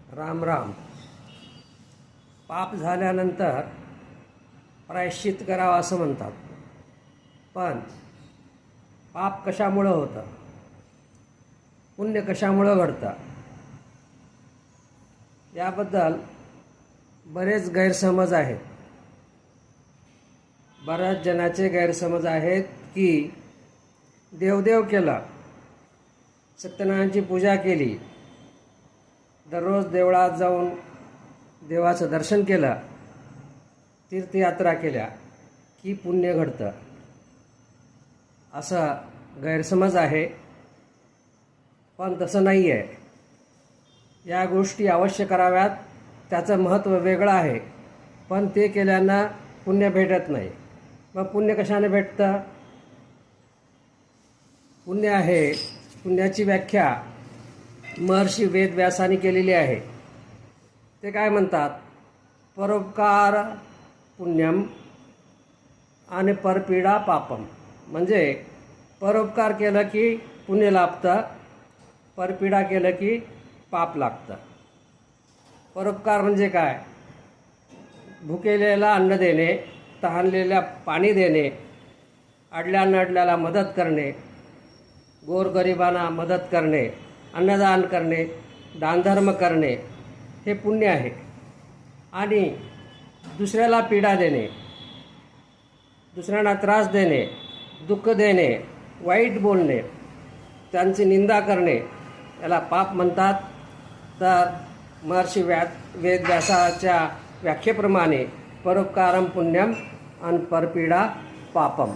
राम राम. पाप झाल्यानंतर प्रायश्चित करावं असं म्हणतात. पण पाप कशामुळं होतं, पुण्य कशामुळं घडतं, याबद्दल बरेच गैरसमज आहेत. बऱ्याच जणाचे गैरसमज आहेत की देवदेव केलं, सत्यनारायणाची पूजा केली, दररोज देवळात जाऊन देवाचं दर्शन केलं, तीर्थयात्रा केल्या की पुण्य घडतं, असा गैरसमज आहे. पण तसं नाही आहे. या गोष्टी अवश्य कराव्यात, त्याचं महत्त्व वेगळं आहे. पण ते केल्यानं पुण्य भेटत नाही. मग पुण्य कशाने भेटतं? पुण्य आहे, पुण्याची व्याख्या महर्षी वेदव्यासाने केलेली आहे. ते काय म्हणतात? परोपकार पुण्यम आणि परपीडा पापम. म्हणजे परोपकार केलं की पुण्य लाभतं, परपीडा केलं की पाप लागतं. परोपकार म्हणजे काय? भुकेलेला अन्न देणे, तहानलेल्या पाणी देणे, अडल्या नडल्याला मदत करणे, गोरगरिबांना मदत करणे, अन्नदान करणे, दानधर्म करणे, हे पुण्य आहे. आणि दुसऱ्याला पीडा देणे, दुसऱ्यांना त्रास देणे, दुःख देणे, वाईट बोलणे, त्यांची निंदा करणे, याला पाप म्हणतात. तर महर्षी वेदव्यासाच्या व्याख्येप्रमाणे परोपकारम पुण्यम आणि परपीडा पापम.